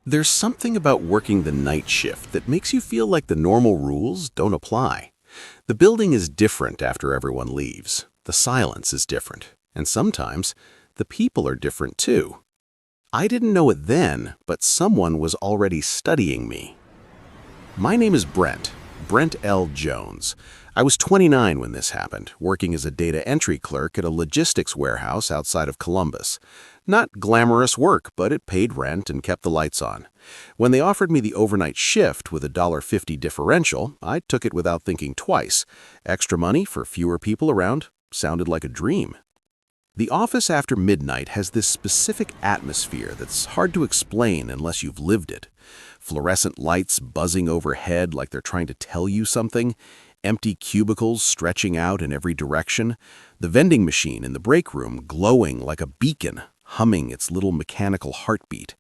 There's something about working the night shift that makes you feel like the normal rules don't apply. The building is different after everyone leaves. The silence is different. And sometimes, the people are different too. I didn't know it then, but someone was already studying me. My name is Brent L. Jones. I was 29 when this happened, working as a data entry clerk at a logistics warehouse outside of Columbus. Not glamorous work, but it paid rent and kept the lights on. When they offered me the overnight shift with a $1.50 differential, I took it without thinking twice. Extra money for fewer people around sounded like a dream. The office after midnight has this specific atmosphere that's hard to explain unless you've lived it. Fluorescent lights buzzing overhead like they're trying to tell you something, empty cubicles stretching out in every direction, the vending machine in the break room glowing like a beacon, humming its little mechanical heartbeat.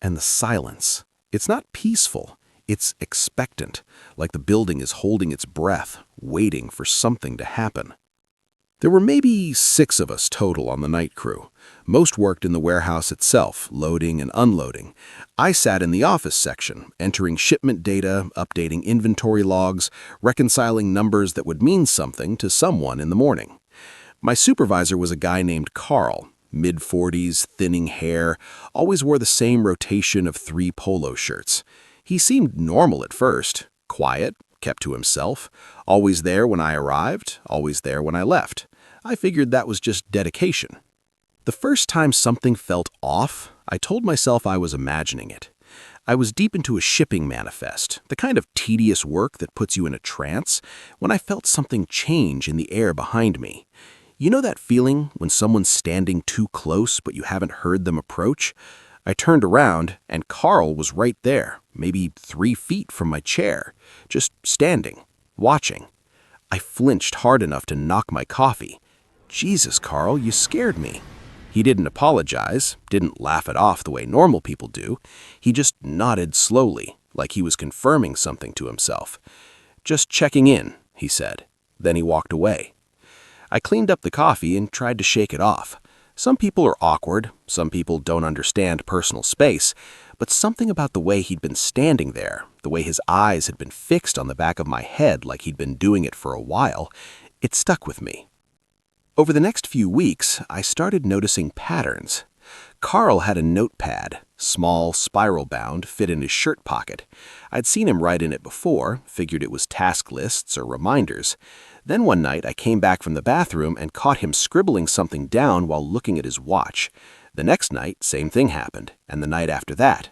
And the silence. It's not peaceful, it's expectant, like the building is holding its breath, waiting for something to happen. There were maybe 6 of us total on the night crew. Most worked in the warehouse itself, loading and unloading. I sat in the office section, entering shipment data, updating inventory logs, reconciling numbers that would mean something to someone in the morning. My supervisor was a guy named Carl, mid-40s, thinning hair, always wore the same rotation of 3 polo shirts. He seemed normal at first, quiet, kept to himself, always there when I arrived, always there when I left. I figured that was just dedication. The first time something felt off, I told myself I was imagining it. I was deep into a shipping manifest, the kind of tedious work that puts you in a trance, when I felt something change in the air behind me. You know that feeling when someone's standing too close but you haven't heard them approach? I turned around and Carl was right there, maybe 3 feet from my chair, just standing, watching. I flinched hard enough to knock my coffee. Jesus, Carl, you scared me. He didn't apologize, didn't laugh it off the way normal people do. He just nodded slowly, like he was confirming something to himself. Just checking in, he said. Then he walked away. I cleaned up the coffee and tried to shake it off. Some people are awkward, some people don't understand personal space, but something about the way he'd been standing there, the way his eyes had been fixed on the back of my head like he'd been doing it for a while, it stuck with me. Over the next few weeks, I started noticing patterns. Carl had a notepad, small, spiral-bound, fit in his shirt pocket. I'd seen him write in it before, figured it was task lists or reminders. Then one night, I came back from the bathroom and caught him scribbling something down while looking at his watch. The next night, same thing happened, and the night after that.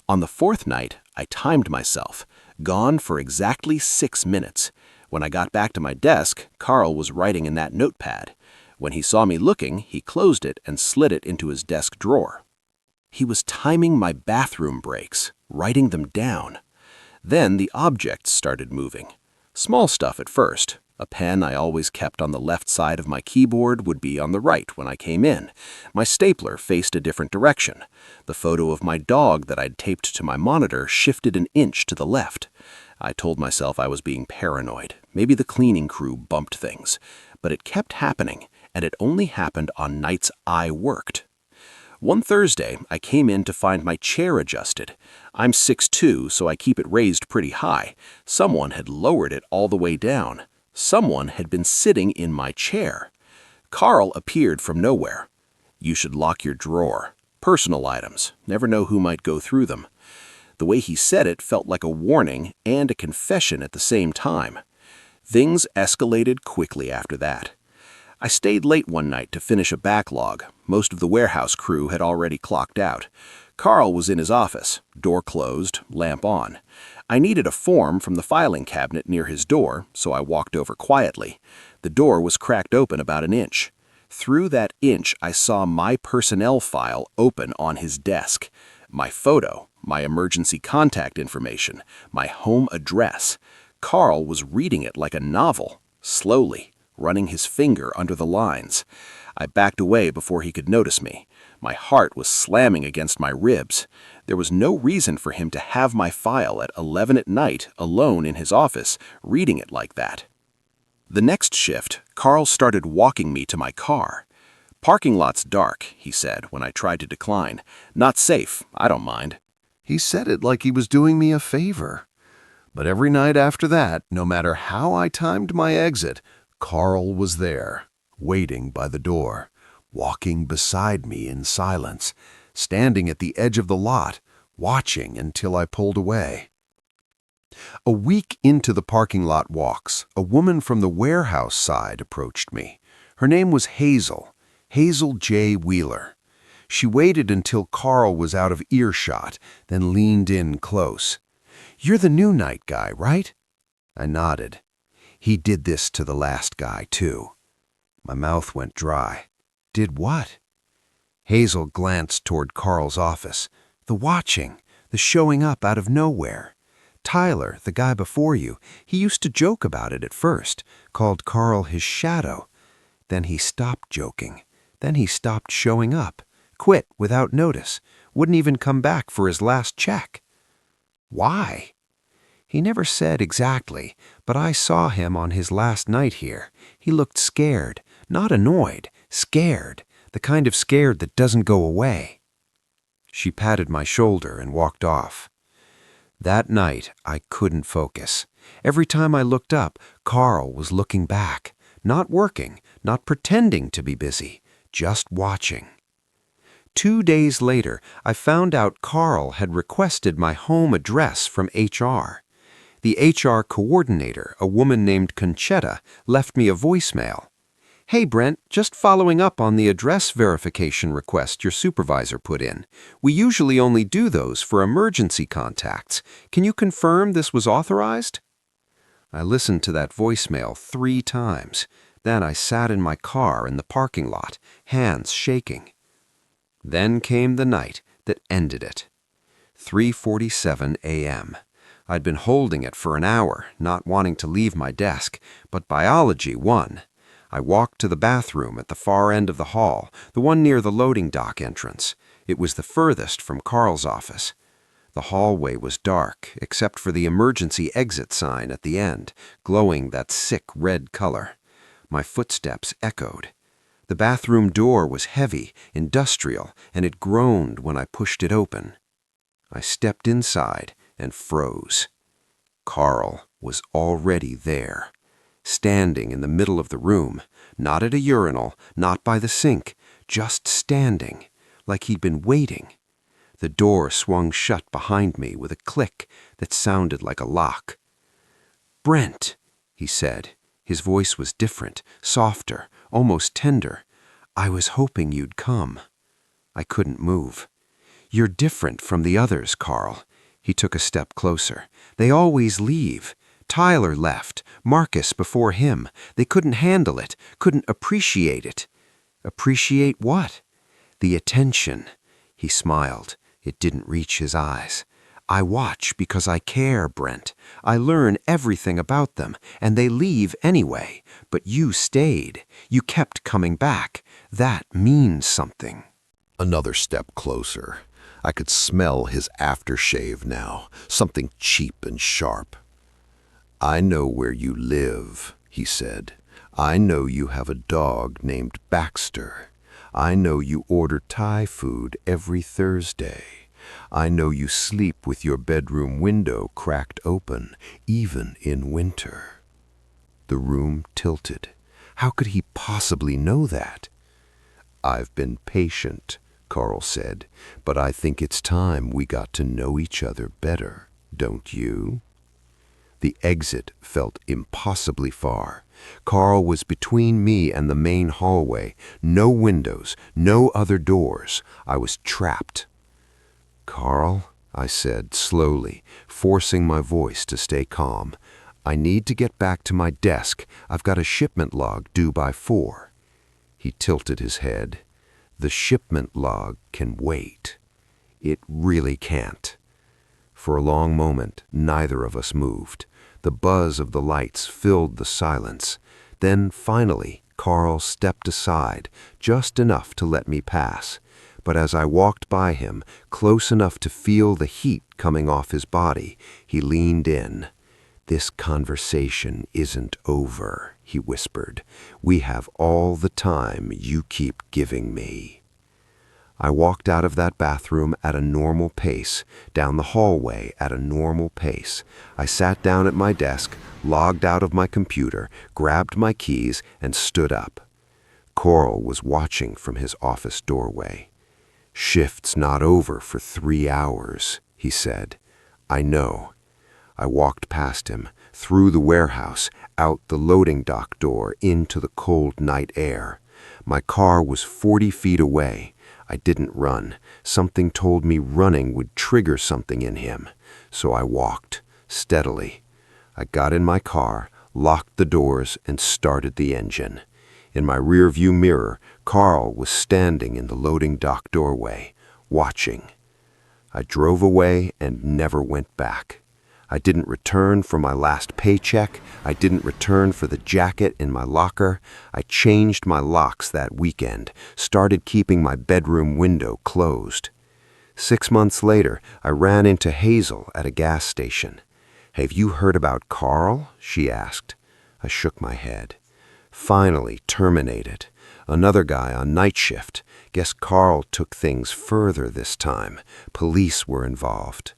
On the 4th night, I timed myself, gone for exactly 6 minutes. When I got back to my desk, Carl was writing in that notepad. When he saw me looking, he closed it and slid it into his desk drawer. He was timing my bathroom breaks, writing them down. Then the objects started moving. Small stuff at first. A pen I always kept on the left side of my keyboard would be on the right when I came in. My stapler faced a different direction. The photo of my dog that I'd taped to my monitor shifted an inch to the left. I told myself I was being paranoid. Maybe the cleaning crew bumped things. But it kept happening, and it only happened on nights I worked. One Thursday, I came in to find my chair adjusted. I'm 6'2", so I keep it raised pretty high. Someone had lowered it all the way down. Someone had been sitting in my chair. Carl appeared from nowhere. You should lock your drawer. Personal items. Never know who might go through them. The way he said it felt like a warning and a confession at the same time. Things escalated quickly after that. I stayed late one night to finish a backlog. Most of the warehouse crew had already clocked out. Carl was in his office, door closed, lamp on. I needed a form from the filing cabinet near his door, so I walked over quietly. The door was cracked open about an inch. Through that inch, I saw my personnel file open on his desk. My photo, my emergency contact information, my home address. Carl was reading it like a novel, slowly, running his finger under the lines. I backed away before he could notice me. My heart was slamming against my ribs. There was no reason for him to have my file at 11 at night, alone in his office, reading it like that. The next shift, Carl started walking me to my car. "Parking lot's dark," he said when I tried to decline. "Not safe, I don't mind." He said it like he was doing me a favor. But every night after that, no matter how I timed my exit, Carl was there, waiting by the door, walking beside me in silence, standing at the edge of the lot, watching until I pulled away. A week into the parking lot walks, a woman from the warehouse side approached me. Her name was Hazel J. Wheeler. She waited until Carl was out of earshot, then leaned in close. "You're the new night guy, right?" I nodded. "He did this to the last guy, too." My mouth went dry. "Did what?" Hazel glanced toward Carl's office. "The watching, the showing up out of nowhere. Tyler, the guy before you, he used to joke about it at first, called Carl his shadow. Then he stopped joking. Then he stopped showing up, quit without notice, wouldn't even come back for his last check." "Why?" "He never said exactly, but I saw him on his last night here. He looked scared, not annoyed, scared, the kind of scared that doesn't go away." She patted my shoulder and walked off. That night, I couldn't focus. Every time I looked up, Carl was looking back, not working, not pretending to be busy, just watching. 2 days later, I found out Carl had requested my home address from HR. The HR coordinator, a woman named Conchetta, left me a voicemail. "Hey Brent, just following up on the address verification request your supervisor put in. We usually only do those for emergency contacts. Can you confirm this was authorized?" I listened to that voicemail 3 times. Then I sat in my car in the parking lot, hands shaking. Then came the night that ended it. 3:47 a.m. I'd been holding it for an hour, not wanting to leave my desk, but biology won. I walked to the bathroom at the far end of the hall, the one near the loading dock entrance. It was the furthest from Carl's office. The hallway was dark, except for the emergency exit sign at the end, glowing that sick red color. My footsteps echoed. The bathroom door was heavy, industrial, and it groaned when I pushed it open. I stepped inside and froze. Carl was already there, standing in the middle of the room, not at a urinal, not by the sink, just standing, like he'd been waiting. The door swung shut behind me with a click that sounded like a lock. "Brent," he said. His voice was different, softer, almost tender. "I was hoping you'd come." I couldn't move. "You're different from the others, Carl." He took a step closer. "They always leave. Tyler left, Marcus before him. They couldn't handle it, couldn't appreciate it." "Appreciate what?" "The attention." He smiled. It didn't reach his eyes. "I watch because I care, Brent. I learn everything about them, and they leave anyway. But you stayed. You kept coming back. That means something." Another step closer. I could smell his aftershave now, something cheap and sharp. "I know where you live," he said. "I know you have a dog named Baxter. I know you order Thai food every Thursday. I know you sleep with your bedroom window cracked open, even in winter." The room tilted. How could he possibly know that? "I've been patient," Carl said, "but I think it's time we got to know each other better, don't you?" The exit felt impossibly far. Carl was between me and the main hallway. No windows, no other doors. I was trapped. "Carl," I said slowly, forcing my voice to stay calm, "I need to get back to my desk. I've got a shipment log due by 4. He tilted his head. "The shipment log can wait." "It really can't." For a long moment, neither of us moved. The buzz of the lights filled the silence. Then, finally, Carl stepped aside, just enough to let me pass. But as I walked by him, close enough to feel the heat coming off his body, he leaned in. "This conversation isn't over," he whispered. "We have all the time you keep giving me." I walked out of that bathroom at a normal pace, down the hallway at a normal pace. I sat down at my desk, logged out of my computer, grabbed my keys, and stood up. Coral was watching from his office doorway. "Shift's not over for 3 hours," he said. "I know." I walked past him, through the warehouse, out the loading dock door, into the cold night air. My car was 40 feet away. I didn't run. Something told me running would trigger something in him. So I walked, steadily. I got in my car, locked the doors, and started the engine. In my rearview mirror, Carl was standing in the loading dock doorway, watching. I drove away and never went back. I didn't return for my last paycheck. I didn't return for the jacket in my locker. I changed my locks that weekend, started keeping my bedroom window closed. 6 months later, I ran into Hazel at a gas station. "Have you heard about Carl?" she asked. I shook my head. "Finally terminated. Another guy on night shift. Guess Carl took things further this time. Police were involved."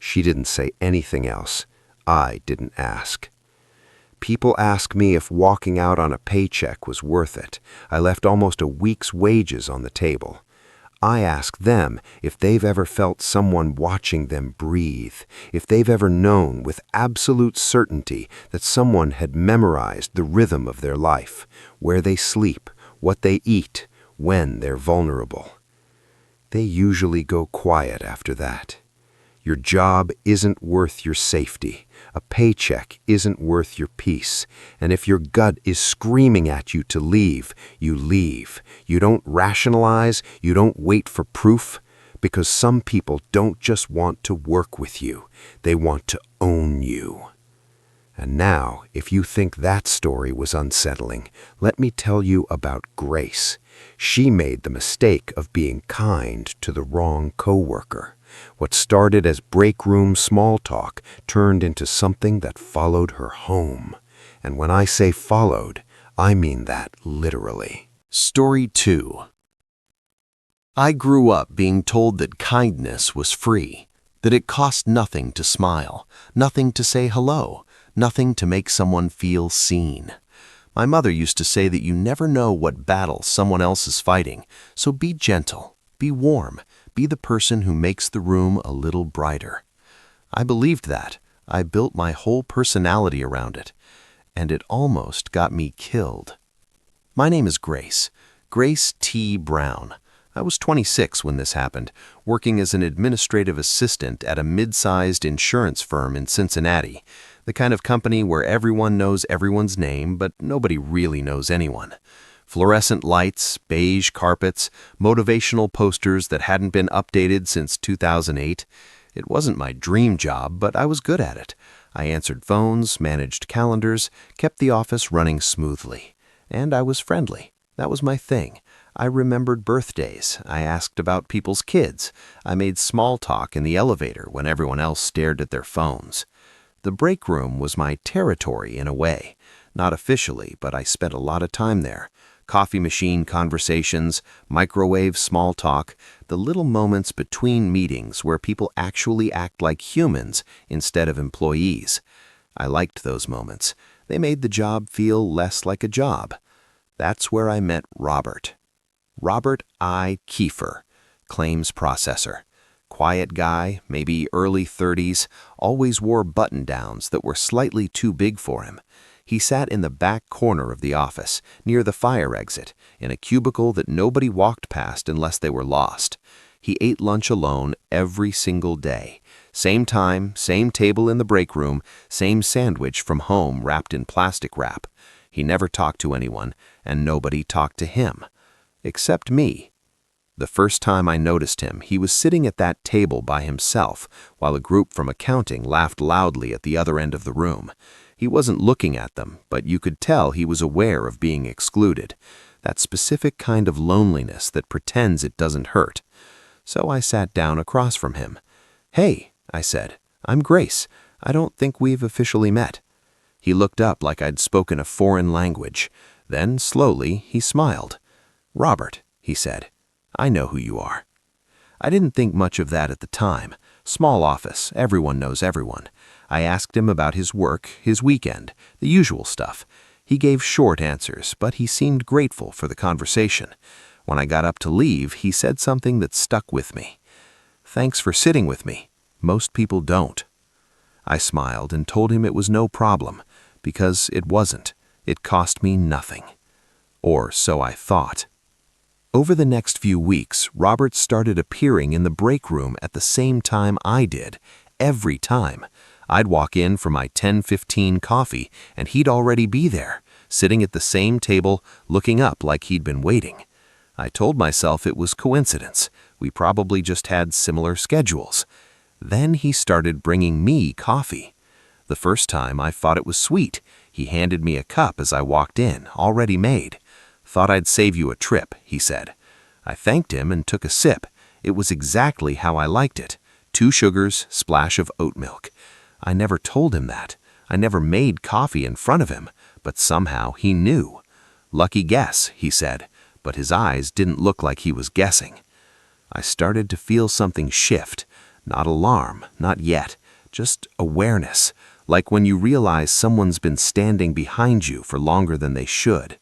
She didn't say anything else. I didn't ask. People ask me if walking out on a paycheck was worth it. I left almost a week's wages on the table. I ask them if they've ever felt someone watching them breathe, if they've ever known with absolute certainty that someone had memorized the rhythm of their life, where they sleep, what they eat, when they're vulnerable. They usually go quiet after that. Your job isn't worth your safety. A paycheck isn't worth your peace. And if your gut is screaming at you to leave, you leave. You don't rationalize, you don't wait for proof, because some people don't just want to work with you. They want to own you. And now, if you think that story was unsettling, let me tell you about Grace. She made the mistake of being kind to the wrong coworker. What started as break room small talk turned into something that followed her home. And when I say followed, I mean that literally. Story 2. I grew up being told that kindness was free, that it cost nothing to smile, nothing to say hello, nothing to make someone feel seen. My mother used to say that you never know what battle someone else is fighting, so be gentle, be warm, be the person who makes the room a little brighter. I believed that. I built my whole personality around it, and it almost got me killed. My name is Grace T. Brown. I was 26 when this happened, working as an administrative assistant at a mid-sized insurance firm in Cincinnati, the kind of company where everyone knows everyone's name, but nobody really knows anyone. Fluorescent lights, beige carpets, motivational posters that hadn't been updated since 2008. It wasn't my dream job, but I was good at it. I answered phones, managed calendars, kept the office running smoothly. And I was friendly. That was my thing. I remembered birthdays. I asked about people's kids. I made small talk in the elevator when everyone else stared at their phones. The break room was my territory in a way. Not officially, but I spent a lot of time there. Coffee machine conversations, microwave small talk, the little moments between meetings where people actually act like humans instead of employees. I liked those moments. They made the job feel less like a job. That's where I met Robert. Robert I. Kiefer, claims processor. Quiet guy, maybe early 30s, always wore button-downs that were slightly too big for him. He sat in the back corner of the office, near the fire exit, in a cubicle that nobody walked past unless they were lost. He ate lunch alone every single day. Same time, same table in the break room, same sandwich from home wrapped in plastic wrap. He never talked to anyone, and nobody talked to him. Except me. The first time I noticed him, he was sitting at that table by himself, while a group from accounting laughed loudly at the other end of the room. He wasn't looking at them, but you could tell he was aware of being excluded. That specific kind of loneliness that pretends it doesn't hurt. So I sat down across from him. "Hey," I said, "I'm Grace. I don't think we've officially met." He looked up like I'd spoken a foreign language. Then, slowly, he smiled. "Robert," he said. I know who you are." I didn't think much of that at the time. Small office, everyone knows everyone. I asked him about his work, his weekend, the usual stuff. He gave short answers, but he seemed grateful for the conversation. When I got up to leave, he said something that stuck with me. "Thanks for sitting with me. Most people don't." I smiled and told him it was no problem, because it wasn't. It cost me nothing. Or so I thought. Over the next few weeks, Robert started appearing in the break room at the same time I did, every time. I'd walk in for my 10:15 coffee, and he'd already be there, sitting at the same table, looking up like he'd been waiting. I told myself it was coincidence. We probably just had similar schedules. Then he started bringing me coffee. The first time I thought it was sweet. He handed me a cup as I walked in, already made. "Thought I'd save you a trip," he said. I thanked him and took a sip. It was exactly how I liked it. 2 sugars, splash of oat milk. I never told him that. I never made coffee in front of him, but somehow he knew. "Lucky guess," he said, but his eyes didn't look like he was guessing. I started to feel something shift. Not alarm, not yet, just awareness, like when you realize someone's been standing behind you for longer than they should.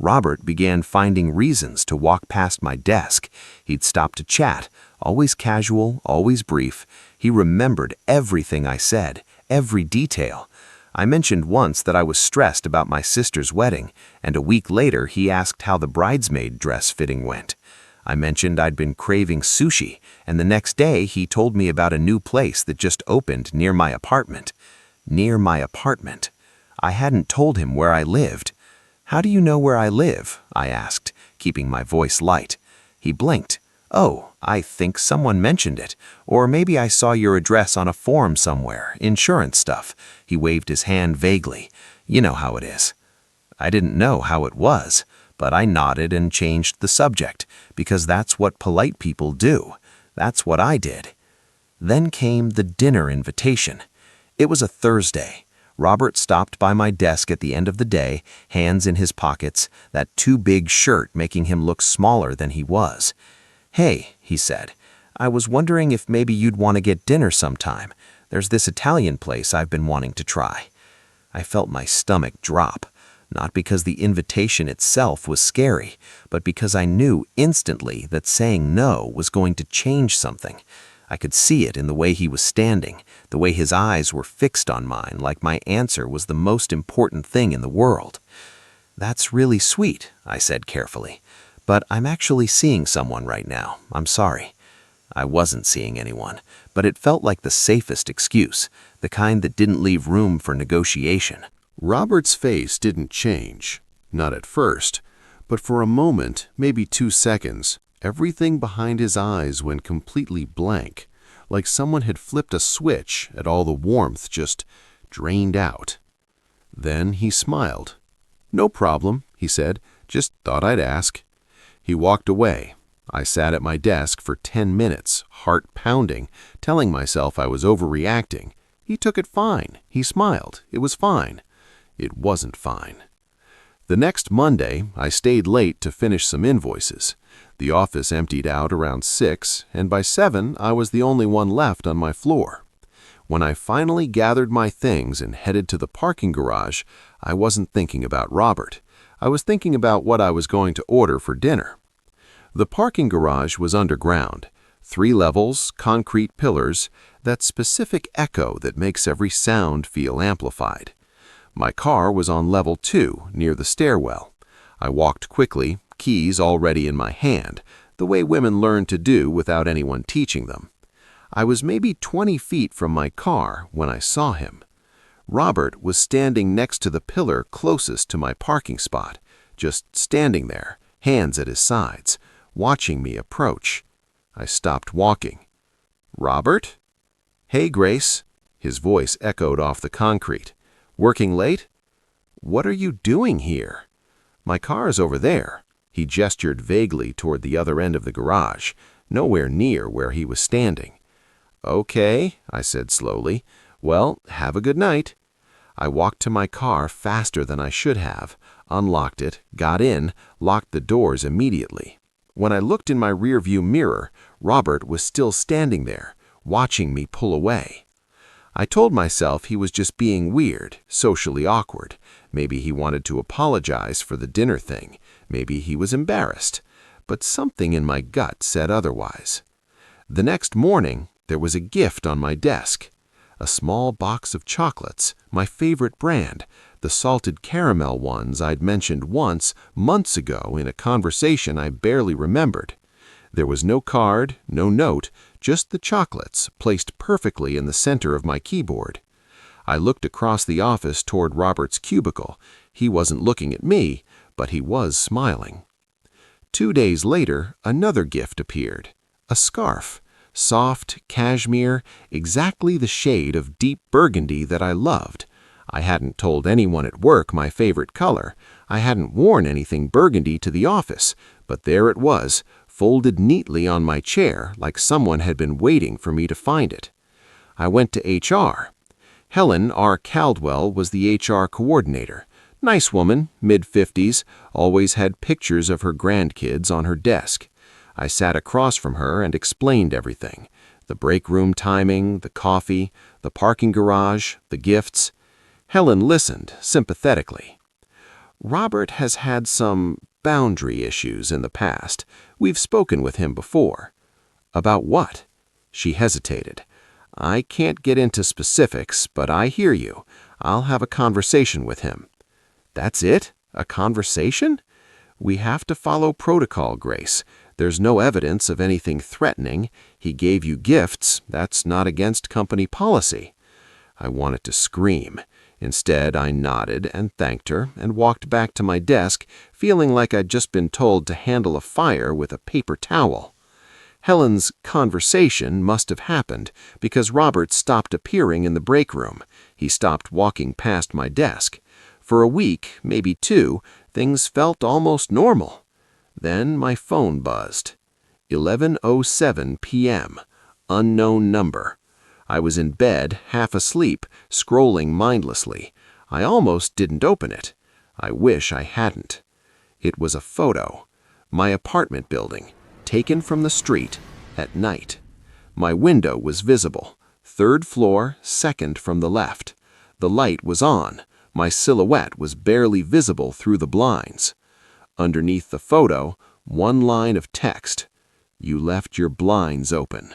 Robert began finding reasons to walk past my desk. He'd stop to chat, always casual, always brief. He remembered everything I said, every detail. I mentioned once that I was stressed about my sister's wedding, and a week later he asked how the bridesmaid dress fitting went. I mentioned I'd been craving sushi, and the next day he told me about a new place that just opened near my apartment. Near my apartment. I hadn't told him where I lived. "How do you know where I live?" I asked, keeping my voice light. He blinked. "Oh, I think someone mentioned it. Or maybe I saw your address on a form somewhere, insurance stuff." He waved his hand vaguely. "You know how it is." I didn't know how it was, but I nodded and changed the subject, because that's what polite people do. That's what I did. Then came the dinner invitation. It was a Thursday. Robert stopped by my desk at the end of the day, hands in his pockets, that too big shirt making him look smaller than he was. "Hey," he said, "I was wondering if maybe you'd want to get dinner sometime. There's this Italian place I've been wanting to try." I felt my stomach drop, not because the invitation itself was scary, but because I knew instantly that saying no was going to change something. I could see it in the way he was standing, the way his eyes were fixed on mine, like my answer was the most important thing in the world. "That's really sweet," I said carefully, "but I'm actually seeing someone right now. I'm sorry." I wasn't seeing anyone, but it felt like the safest excuse, the kind that didn't leave room for negotiation. Robert's face didn't change, not at first, but for a moment, maybe 2 seconds, everything behind his eyes went completely blank, like someone had flipped a switch and all the warmth just drained out. Then he smiled. "No problem," he said. "Just thought I'd ask." He walked away. I sat at my desk for 10 minutes, heart pounding, telling myself I was overreacting. He took it fine. He smiled. It was fine. It wasn't fine. The next Monday, I stayed late to finish some invoices. The office emptied out around 6, and by 7, I was the only one left on my floor. When I finally gathered my things and headed to the parking garage, I wasn't thinking about Robert. I was thinking about what I was going to order for dinner. The parking garage was underground. 3 levels, concrete pillars, that specific echo that makes every sound feel amplified. My car was on level 2, near the stairwell. I walked quickly, keys already in my hand, the way women learn to do without anyone teaching them. I was maybe 20 feet from my car when I saw him. Robert was standing next to the pillar closest to my parking spot, just standing there, hands at his sides, watching me approach. I stopped walking. "Robert?" "Hey, Grace." His voice echoed off the concrete. "Working late?" "What are you doing here?" "My car's over there." He gestured vaguely toward the other end of the garage, nowhere near where he was standing. "Okay," I said slowly. "Well, have a good night." I walked to my car faster than I should have, unlocked it, got in, locked the doors immediately. When I looked in my rearview mirror, Robert was still standing there, watching me pull away. I told myself he was just being weird, socially awkward. Maybe he wanted to apologize for the dinner thing. Maybe he was embarrassed. But something in my gut said otherwise. The next morning, there was a gift on my desk. A small box of chocolates, my favorite brand, the salted caramel ones I'd mentioned once, months ago, in a conversation I barely remembered. There was no card, no note, just the chocolates, placed perfectly in the center of my keyboard. I looked across the office toward Robert's cubicle. He wasn't looking at me, but he was smiling. 2 days later, another gift appeared. A scarf. Soft, cashmere, exactly the shade of deep burgundy that I loved. I hadn't told anyone at work my favorite color. I hadn't worn anything burgundy to the office, but there it was, folded neatly on my chair like someone had been waiting for me to find it. I went to HR. Helen R. Caldwell was the HR coordinator. Nice woman, mid-50s, always had pictures of her grandkids on her desk. I sat across from her and explained everything. The break room timing, the coffee, the parking garage, the gifts. Helen listened sympathetically. Robert has had some boundary issues in the past. We've spoken with him before. About what? She hesitated. I can't get into specifics, but I hear you. I'll have a conversation with him. That's it? A conversation? We have to follow protocol, Grace. There's no evidence of anything threatening. He gave you gifts. That's not against company policy. I wanted to scream. Instead, I nodded and thanked her and walked back to my desk, feeling like I'd just been told to handle a fire with a paper towel. Helen's conversation must have happened because Robert stopped appearing in the break room. He stopped walking past my desk. For a week, maybe 2, things felt almost normal. Then my phone buzzed. 11:07 p.m. Unknown number. I was in bed, half asleep, scrolling mindlessly. I almost didn't open it. I wish I hadn't. It was a photo. My apartment building, taken from the street, at night. My window was visible. 3rd floor, 2nd from the left. The light was on. My silhouette was barely visible through the blinds. Underneath the photo, one line of text. You left your blinds open.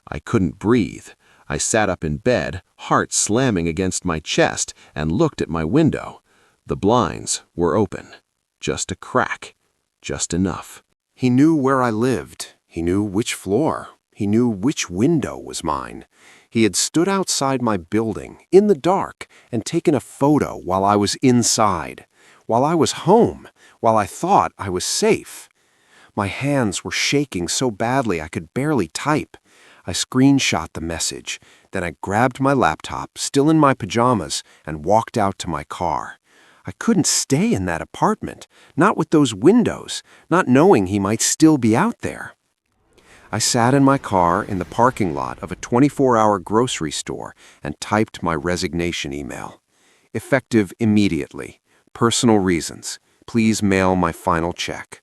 I couldn't breathe. I sat up in bed, heart slamming against my chest, and looked at my window. The blinds were open. Just a crack. Just enough. He knew where I lived. He knew which floor. He knew which window was mine. He had stood outside my building, in the dark, and taken a photo while I was inside, while I was home, while I thought I was safe. My hands were shaking so badly I could barely type. I screenshot the message. Then I grabbed my laptop, still in my pajamas, and walked out to my car. I couldn't stay in that apartment, not with those windows, not knowing he might still be out there. I sat in my car in the parking lot of a 24-hour grocery store and typed my resignation email. Effective immediately. Personal reasons. Please mail my final check.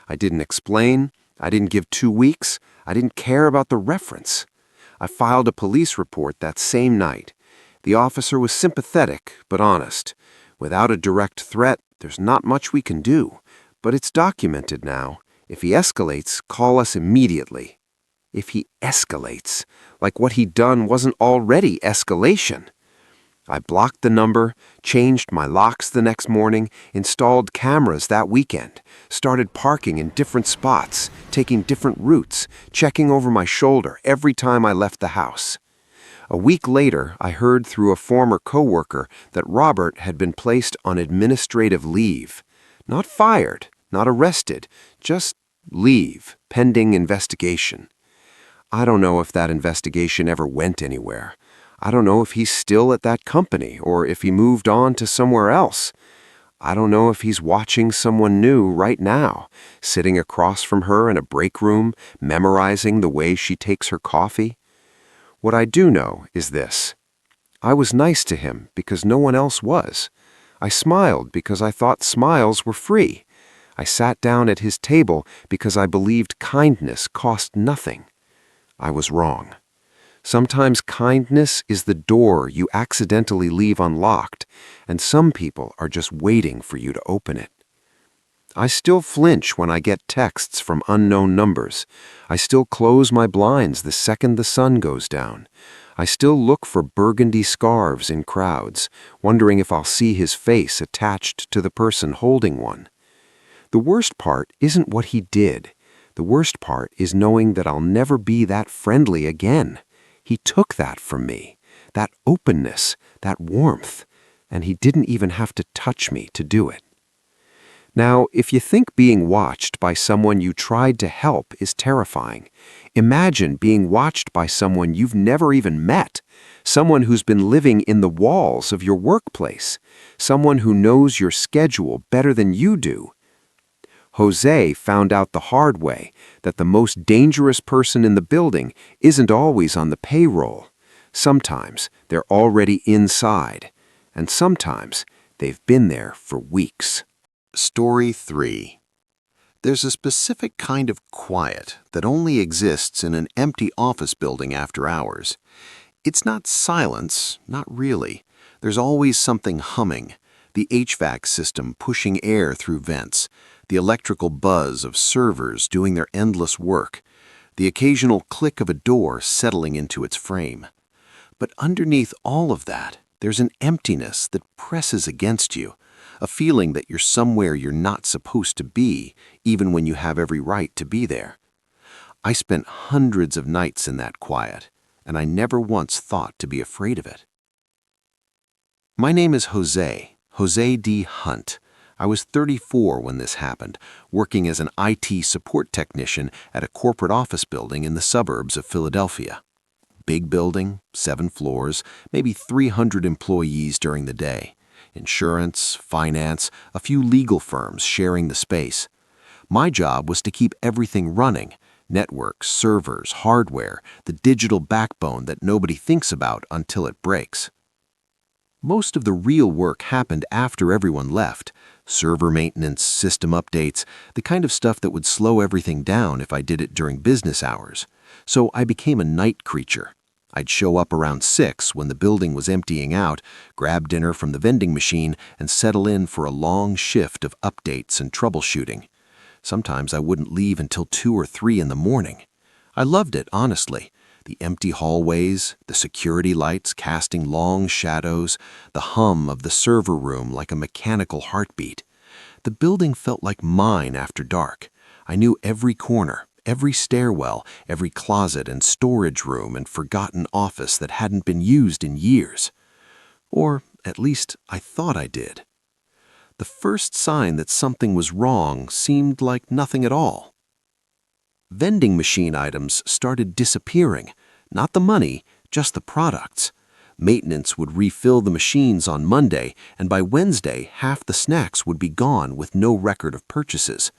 I didn't explain. I didn't give 2 weeks. I didn't care about the reference. I filed a police report that same night. The officer was sympathetic but honest. Without a direct threat, there's not much we can do. But it's documented now. If he escalates, call us immediately. If he escalates, like what he'd done wasn't already escalation. I blocked the number, changed my locks the next morning, installed cameras that weekend, started parking in different spots, taking different routes, checking over my shoulder every time I left the house. A week later, I heard through a former coworker that Robert had been placed on administrative leave. Not fired, not arrested, just leave, pending investigation. I don't know if that investigation ever went anywhere. I don't know if he's still at that company or if he moved on to somewhere else. I don't know if he's watching someone new right now, sitting across from her in a break room, memorizing the way she takes her coffee. What I do know is this. I was nice to him because no one else was. I smiled because I thought smiles were free. I sat down at his table because I believed kindness cost nothing. I was wrong. Sometimes kindness is the door you accidentally leave unlocked, and some people are just waiting for you to open it. I still flinch when I get texts from unknown numbers. I still close my blinds the second the sun goes down. I still look for burgundy scarves in crowds, wondering if I'll see his face attached to the person holding one. The worst part isn't what he did. The worst part is knowing that I'll never be that friendly again. He took that from me, that openness, that warmth, and he didn't even have to touch me to do it. Now, if you think being watched by someone you tried to help is terrifying, imagine being watched by someone you've never even met, someone who's been living in the walls of your workplace, someone who knows your schedule better than you do. Jose found out the hard way that the most dangerous person in the building isn't always on the payroll. Sometimes they're already inside, and sometimes they've been there for weeks. Story 3. There's a specific kind of quiet that only exists in an empty office building after hours. It's not silence, not really. There's always something humming, the HVAC system pushing air through vents, the electrical buzz of servers doing their endless work, the occasional click of a door settling into its frame. But underneath all of that, there's an emptiness that presses against you, a feeling that you're somewhere you're not supposed to be, even when you have every right to be there. I spent hundreds of nights in that quiet, and I never once thought to be afraid of it. My name is Jose D. Hunt. I was 34 when this happened, working as an IT support technician at a corporate office building in the suburbs of Philadelphia. Big building, 7 floors, maybe 300 employees during the day. Insurance, finance, a few legal firms sharing the space. My job was to keep everything running: networks, servers, hardware, the digital backbone that nobody thinks about until it breaks. Most of the real work happened after everyone left: server maintenance, system updates, the kind of stuff that would slow everything down if I did it during business hours. So I became a night creature. I'd show up around 6 when the building was emptying out, grab dinner from the vending machine, and settle in for a long shift of updates and troubleshooting. Sometimes I wouldn't leave until 2 or 3 in the morning. I loved it, honestly. The empty hallways, the security lights casting long shadows, the hum of the server room like a mechanical heartbeat. The building felt like mine after dark. I knew every corner, every stairwell, every closet and storage room and forgotten office that hadn't been used in years. Or, at least, I thought I did. The first sign that something was wrong seemed like nothing at all. Vending machine items started disappearing. Not the money, just the products. Maintenance would refill the machines on Monday, and by Wednesday, half the snacks would be gone with no record of purchases.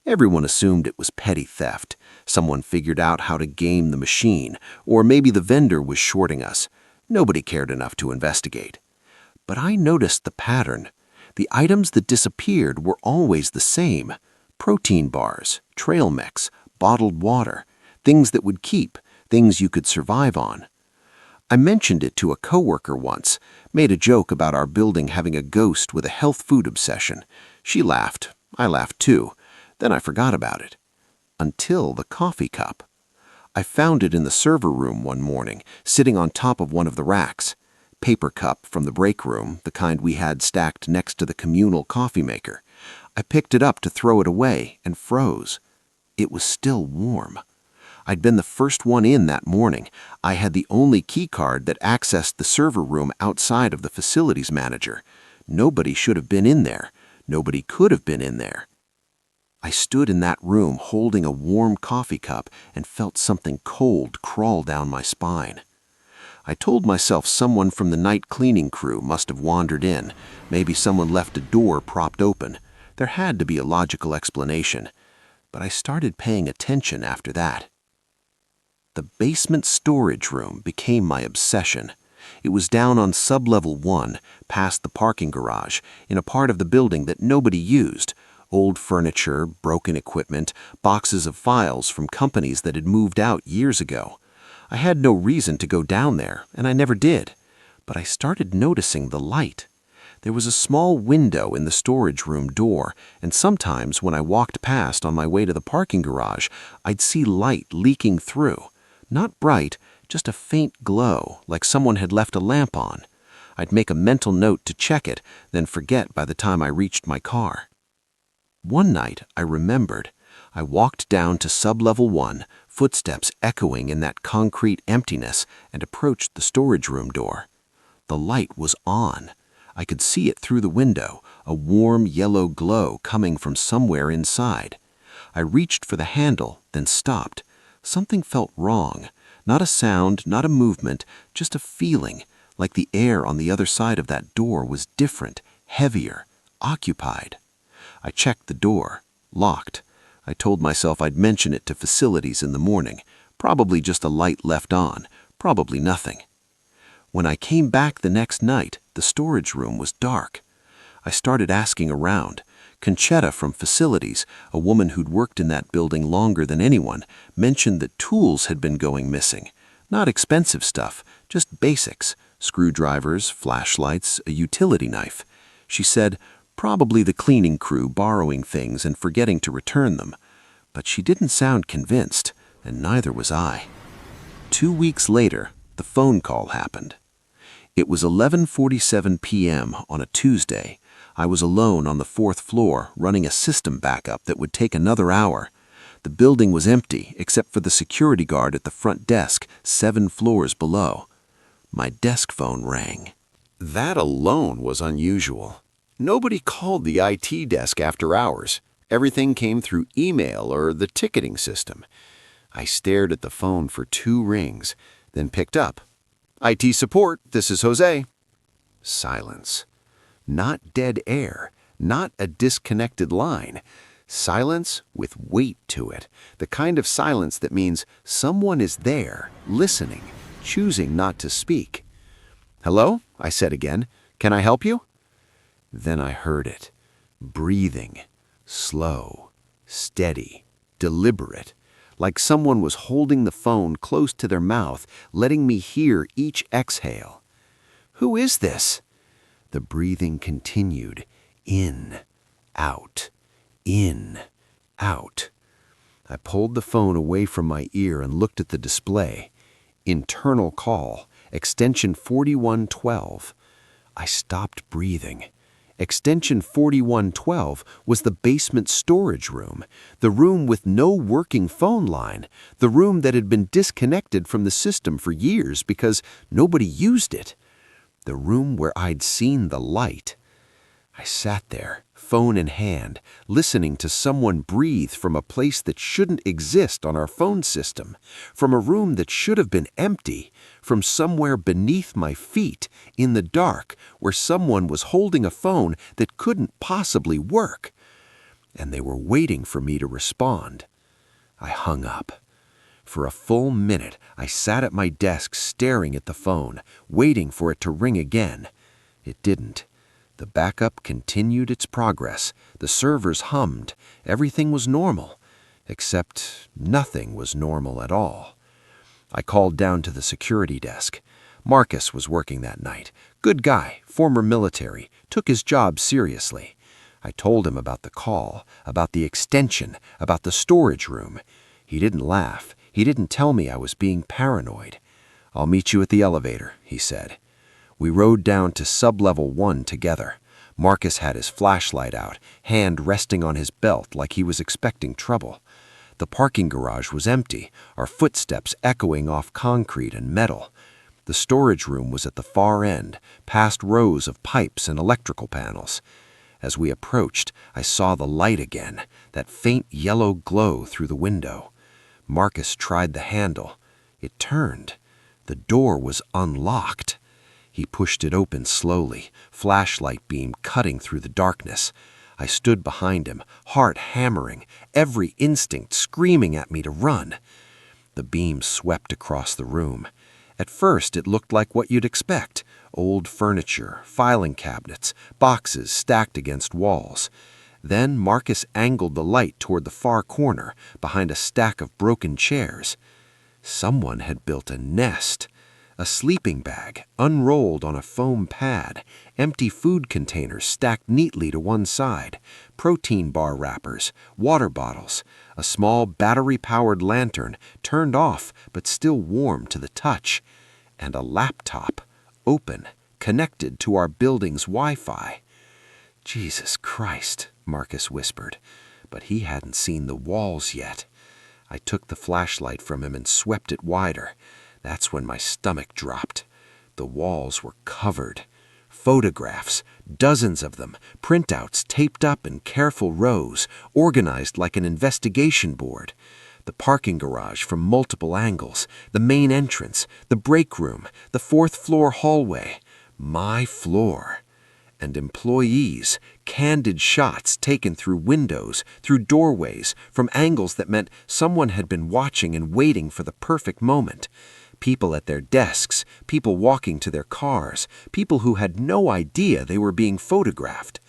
Everyone assumed it was petty theft. Someone figured out how to game the machine, or maybe the vendor was shorting us. Nobody cared enough to investigate. But I noticed the pattern. The items that disappeared were always the same: protein bars, trail mix, bottled water, things that would keep, things you could survive on. I mentioned it to a coworker once, made a joke about our building having a ghost with a health food obsession. She laughed. I laughed too. Then I forgot about it. Until the coffee cup. I found it in the server room one morning, sitting on top of one of the racks. Paper cup from the break room, the kind we had stacked next to the communal coffee maker. I picked it up to throw it away and froze. It was still warm. I'd been the first one in that morning. I had the only key card that accessed the server room outside of the facilities manager. Nobody should have been in there. Nobody could have been in there. I stood in that room holding a warm coffee cup and felt something cold crawl down my spine. I told myself someone from the night cleaning crew must have wandered in. Maybe someone left a door propped open. There had to be a logical explanation. But I started paying attention after that. The basement storage room became my obsession. It was down on sublevel 1, past the parking garage, in a part of the building that nobody used, Old furniture, broken equipment, boxes of files from companies that had moved out years ago. I had no reason to go down there, and I never did. But I started noticing the light. There was a small window in the storage room door, and sometimes when I walked past on my way to the parking garage, I'd see light leaking through. Not bright, just a faint glow, like someone had left a lamp on. I'd make a mental note to check it, then forget by the time I reached my car. One night, I remembered. I walked down to sublevel 1, footsteps echoing in that concrete emptiness, and approached the storage room door. The light was on. I could see it through the window, a warm yellow glow coming from somewhere inside. I reached for the handle, then stopped. Something felt wrong. Not a sound, not a movement, just a feeling, like the air on the other side of that door was different, heavier, occupied. I checked the door. Locked. I told myself I'd mention it to facilities in the morning. Probably just a light left on. Probably nothing. When I came back the next night, the storage room was dark. I started asking around. Conchetta from facilities, a woman who'd worked in that building longer than anyone, mentioned that tools had been going missing. Not expensive stuff, just basics. Screwdrivers, flashlights, a utility knife. She said, probably the cleaning crew borrowing things and forgetting to return them. But she didn't sound convinced, and neither was I. 2 weeks later, the phone call happened. It was 11:47 p.m. on a Tuesday. I was alone on the 4th floor running a system backup that would take another hour. The building was empty except for the security guard at the front desk 7 floors below. My desk phone rang. That alone was unusual. Nobody called the IT desk after hours. Everything came through email or the ticketing system. I stared at the phone for 2 rings, then picked up. IT support, this is Jose. Silence. Not dead air, not a disconnected line. Silence with weight to it, the kind of silence that means someone is there, listening, choosing not to speak. Hello? I said again. Can I help you? Then I heard it. Breathing. Slow. Steady. Deliberate. Like someone was holding the phone close to their mouth, letting me hear each exhale. Who is this? The breathing continued. In. Out. In. Out. I pulled the phone away from my ear and looked at the display. Internal call. Extension 4112. I stopped breathing. Extension 4112 was the basement storage room, the room with no working phone line, the room that had been disconnected from the system for years because nobody used it, the room where I'd seen the light. I sat there, phone in hand, listening to someone breathe from a place that shouldn't exist on our phone system, from a room that should have been empty, from somewhere beneath my feet, in the dark, where someone was holding a phone that couldn't possibly work. And they were waiting for me to respond. I hung up. For a full minute, I sat at my desk staring at the phone, waiting for it to ring again. It didn't. The backup continued its progress. The servers hummed. Everything was normal. Except nothing was normal at all. I called down to the security desk. Marcus was working that night. Good guy, former military, took his job seriously. I told him about the call, about the extension, about the storage room. He didn't laugh. He didn't tell me I was being paranoid. "I'll meet you at the elevator," he said. We rode down to sublevel 1 together. Marcus had his flashlight out, hand resting on his belt like he was expecting trouble. The parking garage was empty, our footsteps echoing off concrete and metal. The storage room was at the far end, past rows of pipes and electrical panels. As we approached, I saw the light again, that faint yellow glow through the window. Marcus tried the handle. It turned. The door was unlocked. He pushed it open slowly, flashlight beam cutting through the darkness. I stood behind him, heart hammering, every instinct screaming at me to run. The beam swept across the room. At first, it looked like what you'd expect. Old furniture, filing cabinets, boxes stacked against walls. Then Marcus angled the light toward the far corner, behind a stack of broken chairs. Someone had built a nest. A sleeping bag, unrolled on a foam pad, empty food containers stacked neatly to one side, protein bar wrappers, water bottles, a small battery-powered lantern turned off but still warm to the touch, and a laptop, open, connected to our building's Wi-Fi. "Jesus Christ," Marcus whispered, but he hadn't seen the walls yet. I took the flashlight from him and swept it wider. That's when my stomach dropped. The walls were covered. Photographs, dozens of them, printouts taped up in careful rows, organized like an investigation board. The parking garage from multiple angles, the main entrance, the break room, the fourth-floor hallway. My floor. And employees, candid shots taken through windows, through doorways, from angles that meant someone had been watching and waiting for the perfect moment. People at their desks, people walking to their cars, people who had no idea they were being photographed.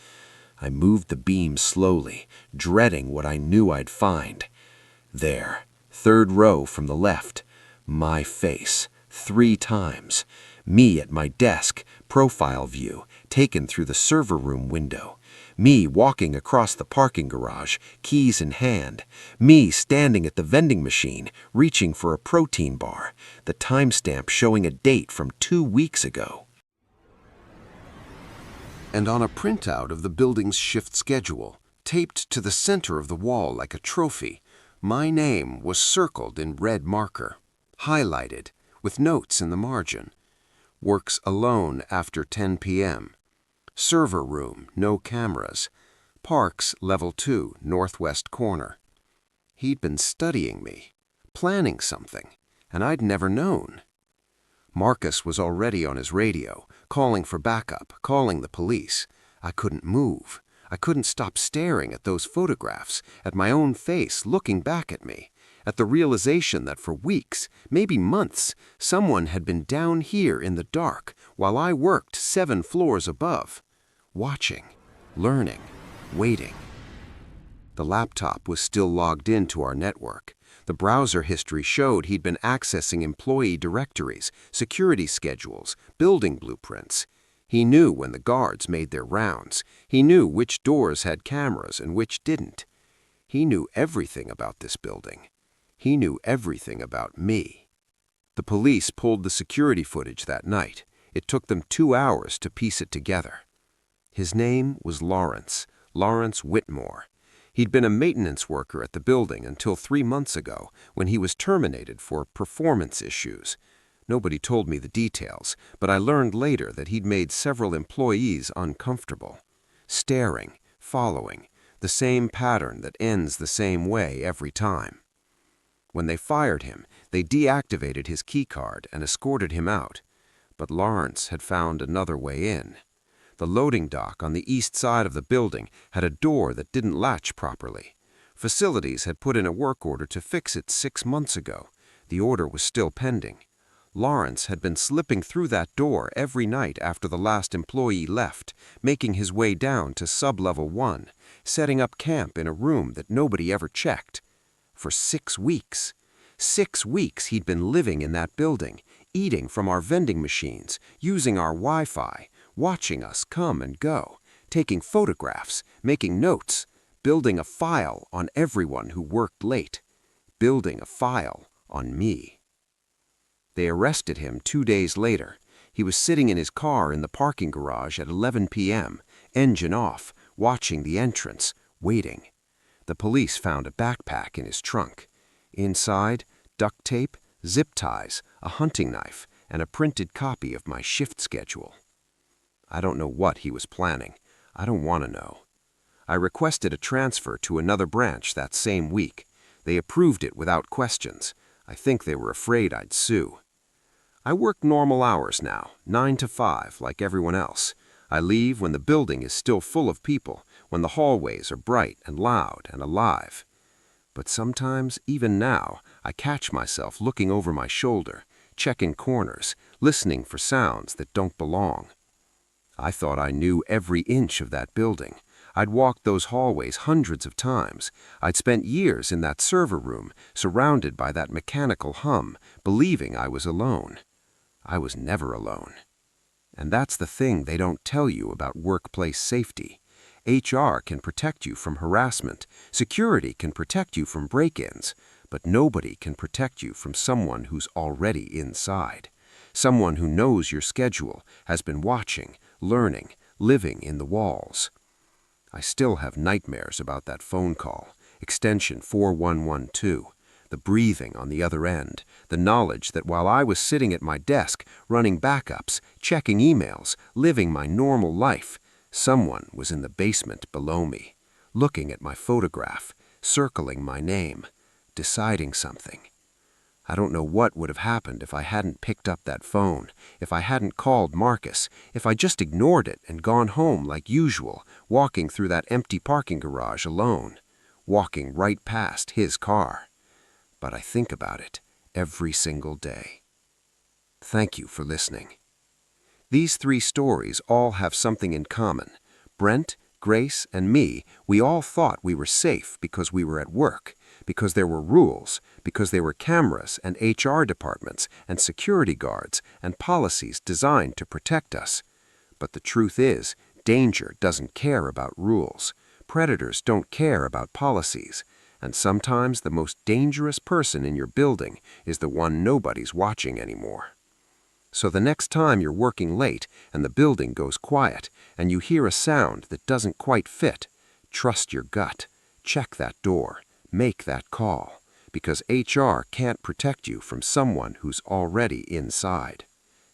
I moved the beam slowly, dreading what I knew I'd find. There, third row from the left, my face, 3 times. Me at my desk, profile view, taken through the server room window. Me walking across the parking garage, keys in hand. Me standing at the vending machine, reaching for a protein bar, the timestamp showing a date from 2 weeks ago. And on a printout of the building's shift schedule, taped to the center of the wall like a trophy, my name was circled in red marker, highlighted, with notes in the margin. Works alone after 10 p.m. Server room, no cameras. Parks, level 2, northwest corner. He'd been studying me, planning something, and I'd never known. Marcus was already on his radio, calling for backup, calling the police. I couldn't move. I couldn't stop staring at those photographs, at my own face looking back at me, at the realization that for weeks, maybe months, someone had been down here in the dark while I worked 7 floors above, watching, learning, waiting. The laptop was still logged into our network. The browser history showed he'd been accessing employee directories, security schedules, building blueprints. He knew when the guards made their rounds. He knew which doors had cameras and which didn't. He knew everything about this building. He knew everything about me. The police pulled the security footage that night. It took them 2 hours to piece it together. His name was Lawrence Whitmore. He'd been a maintenance worker at the building until 3 months ago, when he was terminated for performance issues. Nobody told me the details, but I learned later that he'd made several employees uncomfortable. Staring, following, the same pattern that ends the same way every time. When they fired him, they deactivated his keycard and escorted him out. But Lawrence had found another way in. The loading dock on the east side of the building had a door that didn't latch properly. Facilities had put in a work order to fix it 6 months ago. The order was still pending. Lawrence had been slipping through that door every night after the last employee left, making his way down to sub-level 1, setting up camp in a room that nobody ever checked. For 6 weeks. 6 weeks he'd been living in that building, eating from our vending machines, using our Wi-Fi, watching us come and go, taking photographs, making notes, building a file on everyone who worked late, building a file on me. They arrested him 2 days later. He was sitting in his car in the parking garage at 11 p.m., engine off, watching the entrance, waiting. The police found a backpack in his trunk. Inside, duct tape, zip ties, a hunting knife, and a printed copy of my shift schedule. I don't know what he was planning. I don't want to know. I requested a transfer to another branch that same week. They approved it without questions. I think they were afraid I'd sue. I work normal hours now, 9 to 5, like everyone else. I leave when the building is still full of people, when the hallways are bright and loud and alive. But sometimes, even now, I catch myself looking over my shoulder, checking corners, listening for sounds that don't belong. I thought I knew every inch of that building. I'd walked those hallways hundreds of times. I'd spent years in that server room, surrounded by that mechanical hum, believing I was alone. I was never alone. And that's the thing they don't tell you about workplace safety. HR can protect you from harassment, security can protect you from break-ins, but nobody can protect you from someone who's already inside. Someone who knows your schedule, has been watching, learning, living in the walls. I still have nightmares about that phone call, extension 4112, the breathing on the other end, the knowledge that while I was sitting at my desk, running backups, checking emails, living my normal life, someone was in the basement below me, looking at my photograph, circling my name, deciding something. I don't know what would have happened if I hadn't picked up that phone, if I hadn't called Marcus, if I just ignored it and gone home like usual, walking through that empty parking garage alone, walking right past his car. But I think about it every single day. Thank you for listening. These 3 stories all have something in common. Brent, Grace, and me, we all thought we were safe because we were at work, because there were rules, because there were cameras and HR departments and security guards and policies designed to protect us. But the truth is, danger doesn't care about rules. Predators don't care about policies. And sometimes the most dangerous person in your building is the one nobody's watching anymore. So the next time you're working late and the building goes quiet and you hear a sound that doesn't quite fit, trust your gut, check that door, make that call, because HR can't protect you from someone who's already inside.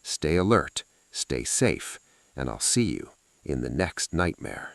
Stay alert, stay safe, and I'll see you in the next nightmare.